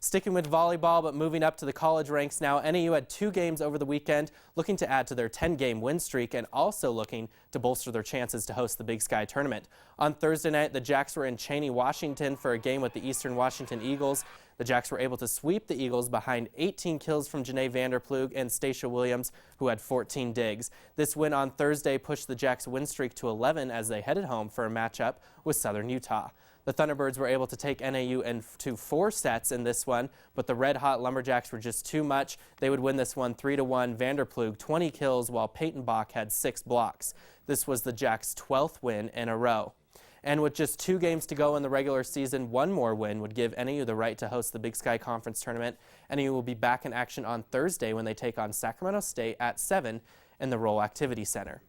Sticking with volleyball, but moving up to the college ranks now, NAU had 2 games over the weekend, looking to add to their 10-game win streak and also looking to bolster their chances to host the Big Sky tournament. On Thursday night, the Jacks were in Cheney, Washington for a game with the Eastern Washington Eagles. The Jacks were able to sweep the Eagles behind 18 kills from Janae Vander Ploeg and Stacia Williams, who had 14 digs. This win on Thursday pushed the Jacks' win streak to 11 as they headed home for a matchup with Southern Utah. The Thunderbirds were able to take NAU into 4 sets in this one, but the red-hot Lumberjacks were just too much. They would win this one 3-1. Vander Ploeg 20 kills, while Peyton Bach had 6 blocks. This was the Jacks' 12th win in a row. And with just 2 games to go in the regular season, one more win would give NAU the right to host the Big Sky Conference Tournament. NAU will be back in action on Thursday when they take on Sacramento State at 7 in the Roll Activity Center.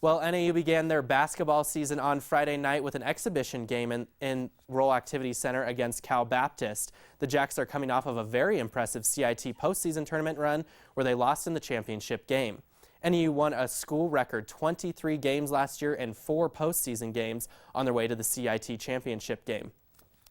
Well, NAU began their basketball season on Friday night with an exhibition game in Roll Activity Center against Cal Baptist. The Jacks are coming off of a very impressive CIT postseason tournament run where they lost in the championship game. NAU won a school record 23 games last year and 4 postseason games on their way to the CIT championship game.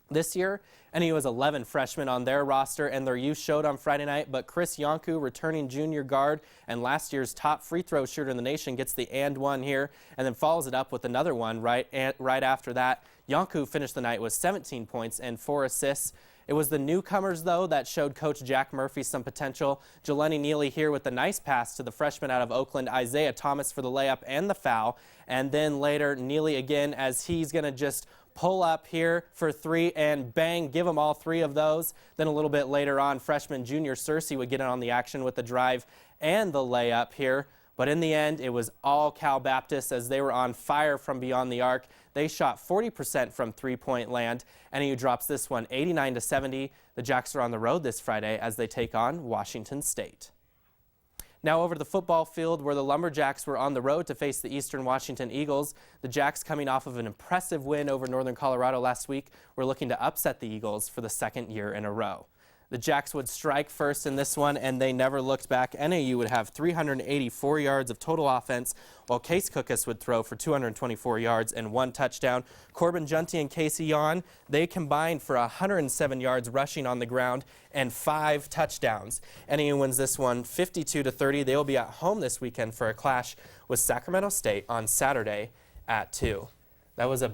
This year, NAU has 11 freshmen on their roster, and their youth showed on Friday night, but Kris Yanku, returning junior guard and last year's top free throw shooter in the nation, gets the and one here and then follows it up with another one right after that. Yanku finished the night with 17 points and 4 assists. It was the newcomers, though, that showed Coach Jack Murphy some potential. Jaleni Neely here with the nice pass to the freshman out of Oakland, Isaiah Thomas, for the layup and the foul. And then later, Neely again, as he's going to just pull up here for 3 and bang, give them all 3 of those. Then a little bit later on, freshman Junior Searcy would get in on the action with the drive and the layup here. But in the end, it was all Cal Baptist as they were on fire from beyond the arc. They shot 40% from three-point land. NAU drops this one 89-70. The Jacks are on the road this Friday as they take on Washington State. Now over to the football field where the Lumberjacks were on the road to face the Eastern Washington Eagles. The Jacks, coming off of an impressive win over Northern Colorado last week, were looking to upset the Eagles for the 2nd year in a row. The Jacks would strike first in this one, and they never looked back. NAU would have 384 yards of total offense, while Case Cookus would throw for 224 yards and 1 touchdown. Corbin Junty and Casey Yon, they combined for 107 yards rushing on the ground and 5 touchdowns. NAU wins this one 52-30. They will be at home this weekend for a clash with Sacramento State on Saturday at 2. That was a